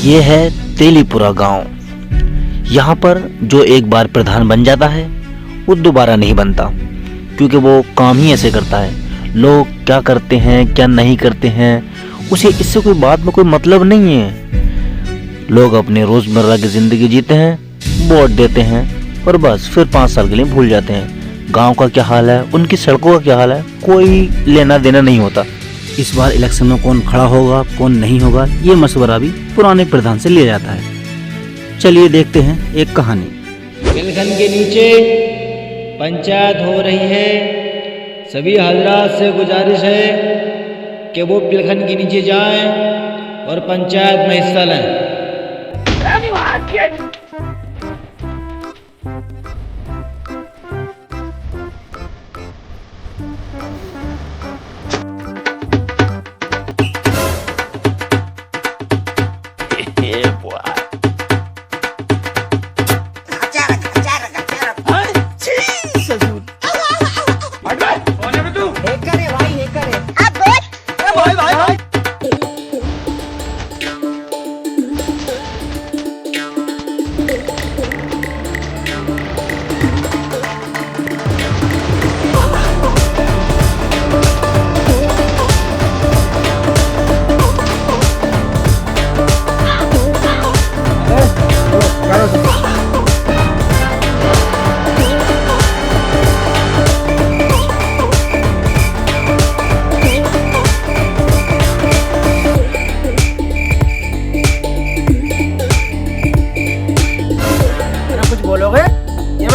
ये है तेलीपुरा गांव। यहाँ पर जो एक बार प्रधान बन जाता है वो दोबारा नहीं बनता, क्योंकि वो काम ही ऐसे करता है। लोग क्या करते हैं क्या नहीं करते हैं उसे इससे कोई बात में कोई मतलब नहीं है। लोग अपने रोजमर्रा की जिंदगी जीते हैं, वोट देते हैं और बस फिर 5 साल के लिए भूल जाते हैं। गांव का क्या हाल है, उनकी सड़कों का क्या हाल है, कोई लेना देना नहीं होता। इस बार इलेक्शन में कौन खड़ा होगा कौन नहीं होगा ये मशवरा भी पुराने प्रधान से लिया जाता है। चलिए देखते हैं एक कहानी। पिलखन के नीचे पंचायत हो रही है। सभी हजरात से गुजारिश है कि वो पिलखन के नीचे जाएं और पंचायत में हिस्सा लें।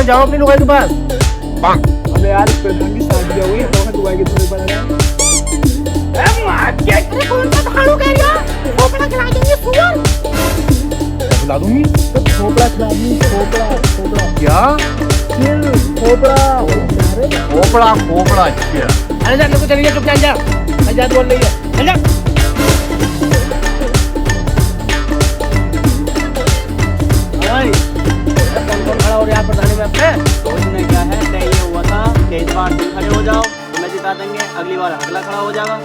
जाओ अपनी लुगाई के पास। अबे यार प्रधान की शादी हो गई तो लुगाई की थोड़ी बना रहा है। अरे कौन सा खाड़ू कह रही है? खोपड़ा खिला दूंगी सुअर। खिला दूंगी? तो खोपड़ा खिला दूंगी। खोपड़ा क्या? खोपड़ा क्या? अरे जा लोग चलिए, चुप जा। आजाद बोल रही है, चल जा। कौन खड़ा हो रहा है प्रधानी में अपने? सोचने क्या है, तय ये हुआ था कि इस बार तुम खड़े हो जाओ तो मैं जिता देंगे, अगली बार अगला खड़ा हो जाएगा।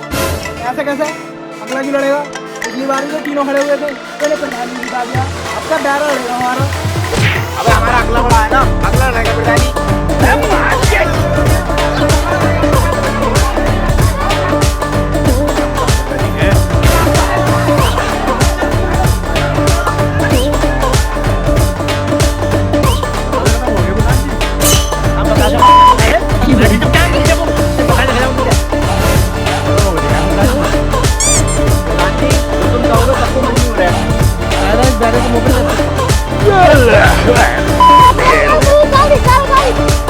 कैसे अगला क्यों लड़ेगा? पिछली बार भी तो तीनों खड़े हुए थे, पहले प्रधानी जिता दिया, आपका डायरा लड़ेगा हमारा। अबे हमारा अगला बड़ा है ना, अगला लड़ेगा प्रधानी।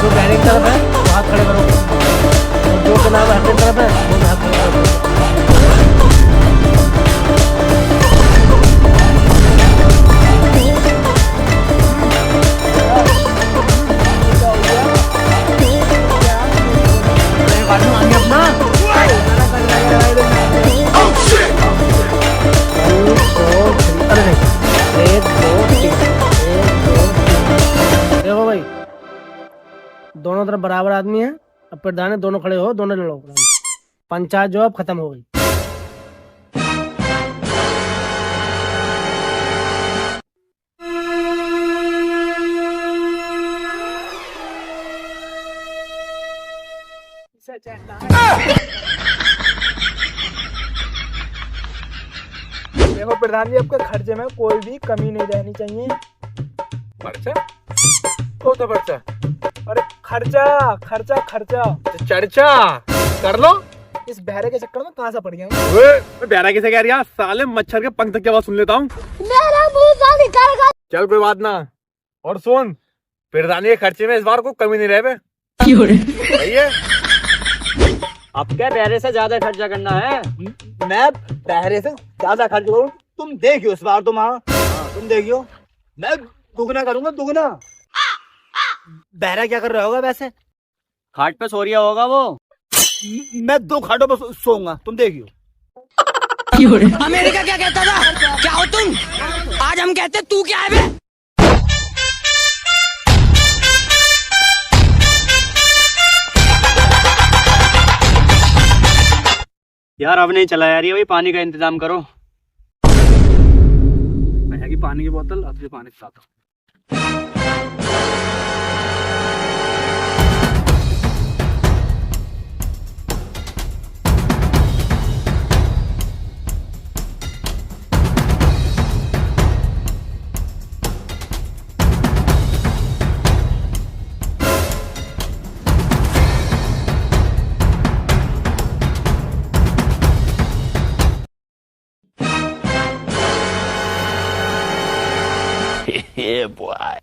जो बैरिंग तरफ है वो हाथ खड़े करो, और जो के नाम हंड्रेड तरफ है वो हाथ खड़े करो। देखो भाई, दोनों तरफ बराबर आदमी है। अब प्रधान दोनों खड़े हो, दोनों लड़ो। पंचायत जो अब खत्म हो गई। देखो प्रधान जी, आपके खर्चे में कोई भी कमी नहीं रहनी चाहिए। खर्चा? कौन सा खर्चा? अरे खर्चा चर्चा कर लो। इस बहरे के चक्कर में कहाँ से पड़ गया? बहरा किसे कह रहा? साले मच्छर के पंख तक की आवाज सुन लेता हूँ। चल कोई बात ना। और सुन, प्रधानी के खर्चे में इस बार कोई कमी नहीं रहे। सही है। अब क्या बहरे से ज्यादा खर्चा करना है? मैं बहरे से ज्यादा खर्च करूँ? तुम देखियो इस बार, तुम देखियो, मैं दुगना करूंगा, दुगना। बहरा क्या कर रहा होगा वैसे? खाट पे सो रिया होगा वो। मैं 2 खाटों पर सोऊंगा, तुम देखियो। अमेरिका क्या कहता था? क्या हो तुम? आज हम कहते तू क्या है बे? यार अब नहीं चला यार, ये भाई पानी का इंतजाम करो। पानी की बोतल अब पानी पिलाता हूँ। Yeah, boy.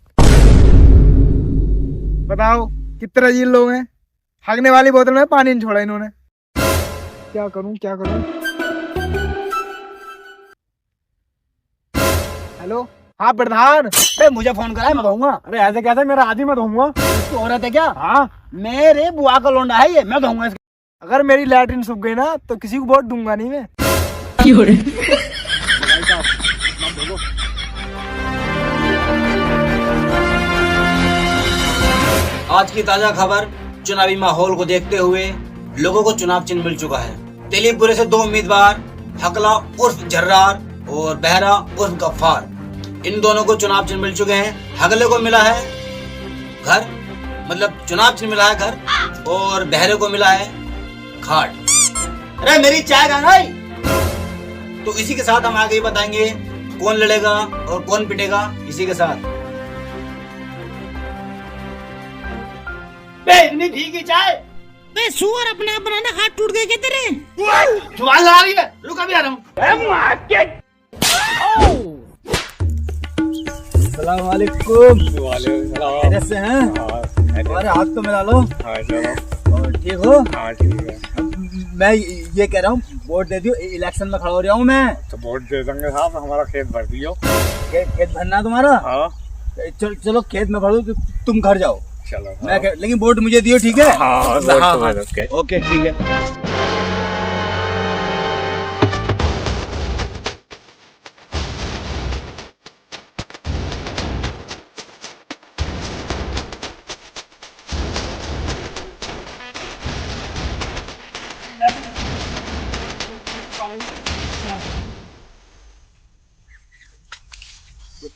बताओ कितने रजील लोग हैं, हगने वाली बोतल में पानी नहीं छोड़ा इन्होंने। क्या करूं क्या करूं। हेलो, हाँ प्रधान। अरे मुझे फोन करा है, मैं कहूंगा। अरे ऐसे कैसे, मेरा आदमी मैं धोऊंगा। तू औरत है क्या? हाँ, मेरे बुआ का लोंडा है ये, मैं कहूंगा। अगर मेरी लैट्रिन सूख गई ना तो किसी को वोट दूंगा नहीं मैं। आज की ताजा खबर, चुनावी माहौल को देखते हुए लोगों को चुनाव चिन्ह मिल चुका है। तेलीपुरे से 2 उम्मीदवार, हकला उर्फ झर्रार और बहरा उर्फ गफ्फार, इन दोनों को चुनाव चिन्ह मिल चुके हैं। हगले को मिला है घर, मतलब चुनाव चिन्ह मिला है घर, और बहरे को मिला है खाट। अरे मेरी चाय कहाँ गई? तो इसी के साथ हम आगे ही बताएंगे कौन लड़ेगा और कौन पिटेगा। इसी के साथ इतनी ठीक ही चाय। बे सुअर, अपने आप बनाना, हाथ टूट गए क्या तेरे? जुबान लगा रही है, रुक अभी आ रहा हूँ। अस्सलाम वालेकुम। कैसे हैं? हमारे हाथ तो मिला लो। और ठीक हो? मैं ये कह रहा हूँ, वोट दे दियो, इलेक्शन में खड़ा हो रहा हूँ मैं। तो वोट दे देंगे साहब, हमारा खेत भर दियो। खेत भरना है तुम्हारा? हाँ चलो खेत में भरो, तुम घर जाओ। चलो लेकिन वोट मुझे दियो, ठीक है? हाँ, ओके ठीक है।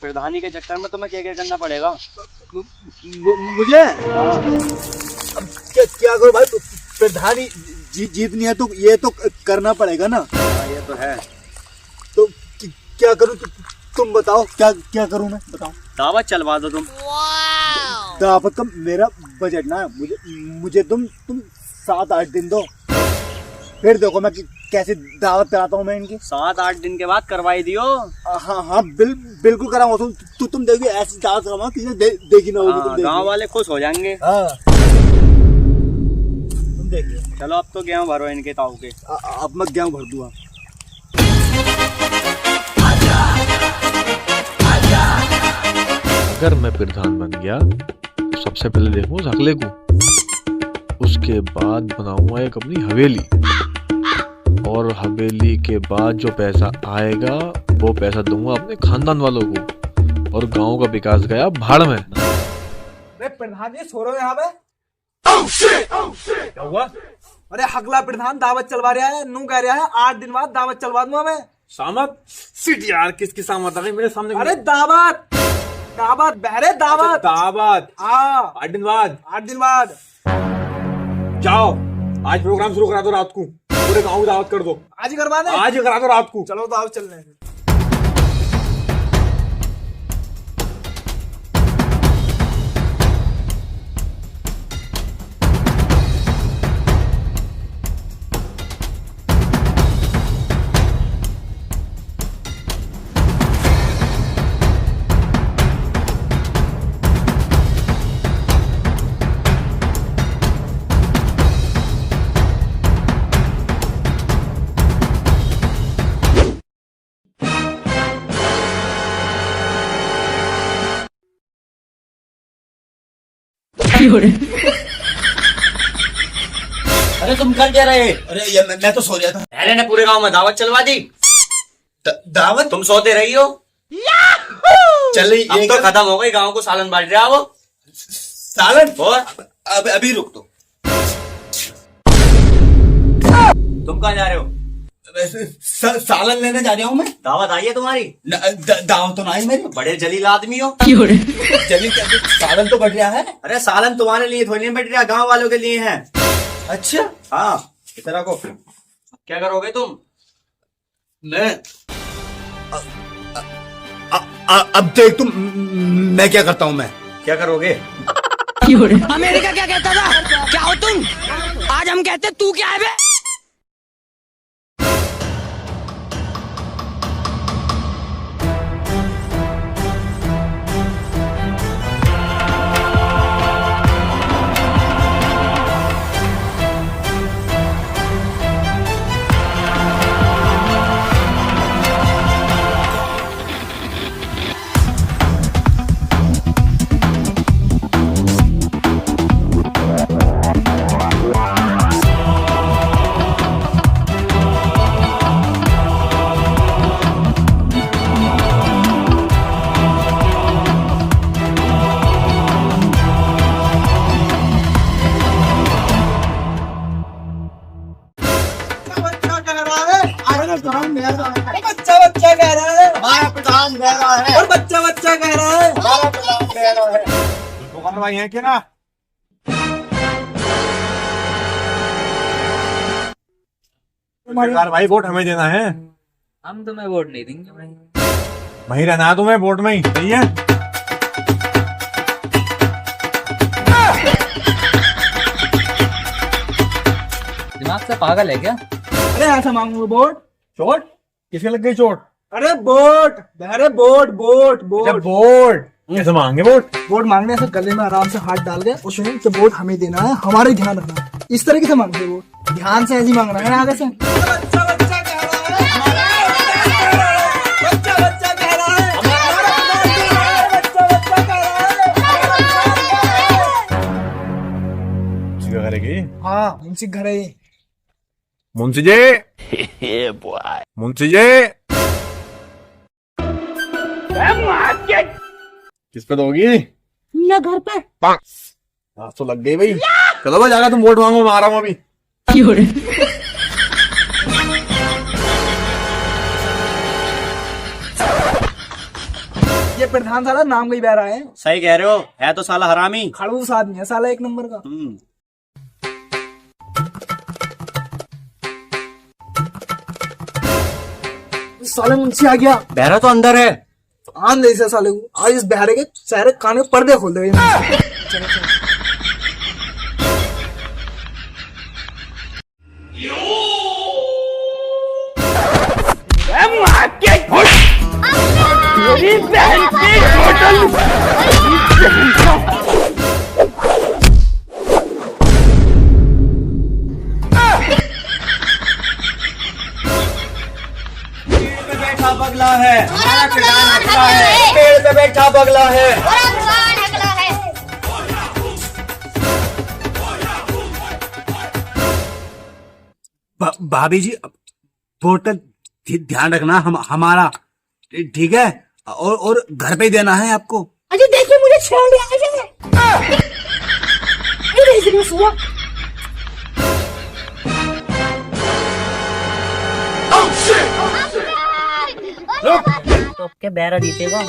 प्रधानी के चक्कर में तुम्हें क्या क्या करना पड़ेगा? मुझे अब क्या करो भाई, प्रधानी जीतनी है तो ये तो करना पड़ेगा ना। ये तो है। तो क्या करूं, तुम बताओ क्या करूं मैं, बताओ। दावत चलवा दो तुम। दावत का मेरा बजट ना है, मुझे तुम 7-8 दिन दो, फिर देखो मैं कैसे दावत कराता हूँ मैं इनकी। 7-8 दिन के बाद करवाई दियो। हाँ बिल्कुल कराऊंगा। तुम देखिए, ऐसी दावत कराऊंगा किसी ने देखी ना होगी। गांव वाले खुश हो जाएंगे। हाँ तुम देखिए। चलो अब तो गेहूं भरो इनके ताऊ के। अब मैं गेहूं भर दूंगा। अगर मैं प्रधान बन गया तो सबसे पहले देखूं उस हकले को, उसके बाद बनाऊंगा एक अपनी हवेली, और हवेली के बाद जो पैसा आएगा वो पैसा दूंगा अपने खानदान वालों को, और गांव का विकास गया भाड़ में। अरे प्रधान जी सो रहे हो यहाँ पे? क्या हुआ? अरे हगला प्रधान दावत चलवा रहा है, नू कह रहा है 8 दिन बाद दावत चलवा दूंगा मैं। सामत सिट यार, किसकी सामत आ गई मेरे सामने? अरे दावत बहरे दावत। दावत? हाँ 8 दिन बाद। 8 दिन बाद जाओ, आज प्रोग्राम शुरू करा दो, रात को पूरे गांव की दावत कर दो। आज ही करवा दे। आज ही करा दो रात को। चलो दावत चल रहे हैं। अरे तुम कर क्या रहे? अरे ये मैं तो सो गया था। पहले ने पूरे गांव में दावत चलवा दी। दावत तुम सोते रही हो। चल रही अब तो खत्म हो गई, गांव को सालन बांट रहा वो। सालन। और अभी रुक दो। तुम कहाँ जा रहे हो? सालन लेने जा रहा हूँ मैं। दावत आई है तुम्हारी? दाव तो नहीं मेरी। बड़े जलील आदमी हो। जल्दी सालन तो बढ़ रहा है। अरे सालन तुम्हारे लिए थोड़ी नहीं बैठ रहा, गाँव वालों के लिए है। अच्छा हाँ इतना को क्या करोगे तुम? मैं अब देख तुम, मैं क्या करता हूँ। मैं क्या करोगे? अमेरिका क्या कहता था? क्या हो तुम? आज हम कहते तू क्या है बे? बच्चा कह रहा है हमारा प्रधान कह रहा है, और बच्चा कह रहा है हमारा प्रधान कह रहा है। दुकान भाई है क्या ना? सरकार भाई वोट हमें देना है। हम तुम्हें वोट नहीं देंगे भाई। वहीं रहना है तुम्हें वोट में ही, सही है? दिमाग से पागल है क्या? अरे ऐसा मांगू वोट? चोट किसके लग गई चोट? अरे वोट, अरे वोट वोट अच्छा वोट वोट कैसे मांगे वोट? वोट मांगने से गले में आराम से हाथ डाल के और सुनिए कि वोट हमें देना है, हमारे ध्यान रखना है। इस तरीके से मांगते वोट, ध्यान से ऐसे ही मांगना है आगे से। करेगी? हाँ मुंशी घर है। मुंशी जी मुंशी जी किस पे दोगी? ना घर पे। आज तो लग गई भाई। चलो भाई जाकर तुम वोट मांगो, मैं आ रहा हूँ अभी। ये प्रधान साला नाम का ही बह रहा है। सही कह रहे हो, है तो साला हरामी। खड़ूस आदमी है साला एक नंबर का। साले मुंशी आ गया। बहरा तो अंदर है। आन नहीं से साले को, आज इस बहरे के सारे कान में पर्दे खोल दे। बैठा बगला है, हमारा प्रधान हगला है। पेड़ पे बैठा बगला है, हमारा प्रधान हगला है। भाभी जी वोट ध्यान रखना हमारा, ठीक है? और घर पे ही देना है आपको। अजय देखिए मुझे छेड़ लिया तो क्या बहरा जीतेगा?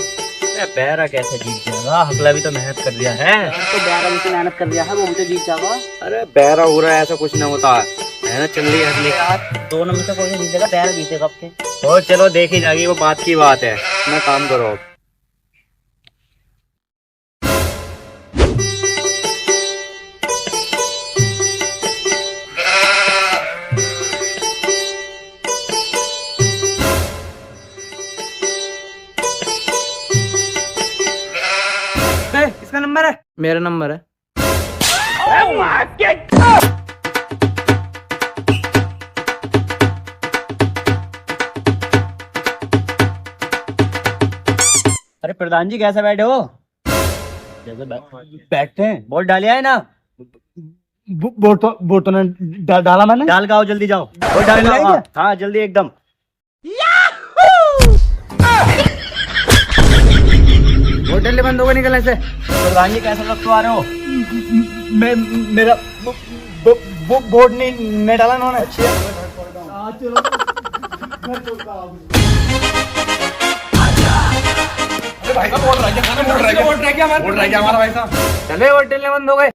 बहरा कैसे जीत जाएगा? हकला भी तो मेहनत कर दिया है। तो बहरा भी तो मेहनत कर दिया है, वो भी तो जीत जाएगा। अरे बहरा हो रहा है ऐसा कुछ नहीं होता, मेहनत चल रही है हकले की। दोनों में से कोई नहीं जीतेगा, बहरा जीतेगा आपके। और चलो देखी जाएगी, वो बात की बात है। अपना काम करो अब। किसका नंबर है? मेरा नंबर है। अरे प्रधान जी कैसे बैठे हो? जैसे बैठते हैं। वोट डालिया है ना? वोट तो डाला मैंने। डाल के आओ, जल्दी जाओ। वोट डाल आओ। हाँ जल्दी एकदम। वोट डालने बंद होगा निकलने से। प्रधान जी कैसे लोग तो आ रहे हो? मेरा वोट नहीं डाला उन्होंने। भाई साहब वोट रह गया हमारा भाई साहब। चले वोट डलने बंद हो गए।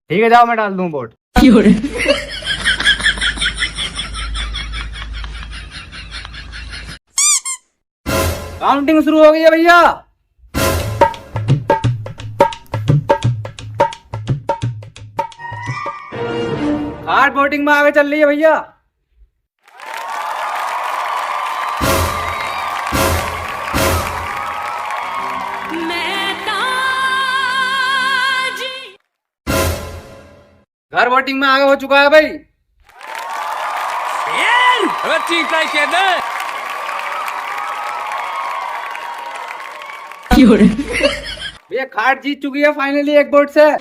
ठीक है जाओ मैं डाल दूं वोट। काउंटिंग शुरू हो गई है भैया। कार्ड वोटिंग में आगे चल रही है भैया। घर वोटिंग में आगे हो चुका है भाई। ठीक है भैया कार्ड जीत चुकी है फाइनली एक वोट से।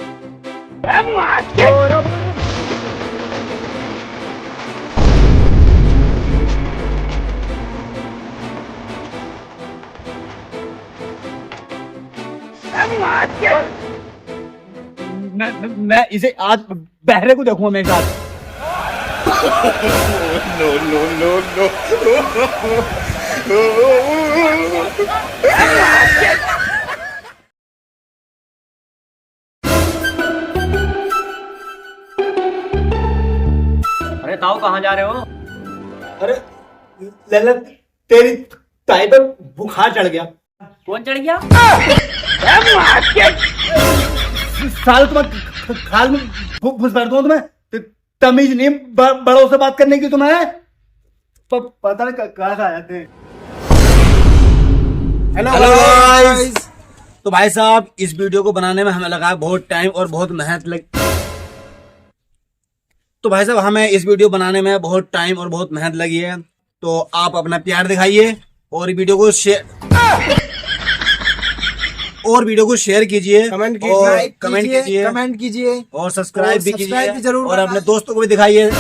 मैं इसे आज बहरे को देखूंगा मेरे साथ। अरे ताऊ कहाँ जा रहे हो? अरे लल्ला तेरी ताई पर बुखार चढ़ गया। कौन चढ़ गया? साल तुम्हें खाल में घुस भर दूं तुम्हें। तमीज नहीं बड़ों से बात करने की तुम्हें। पता नहीं कहाँ से आ जाते हैं। Hello guys. तो भाई साहब इस वीडियो को बनाने में हमें लगा बहुत टाइम और बहुत मेहनत लगी है। तो आप अपना प्यार दिखाइए और वीडियो को शेयर कीजिए, कमेंट कीजिए और सब्सक्राइब भी कीजिए और अपने दोस्तों को भी दिखाइए।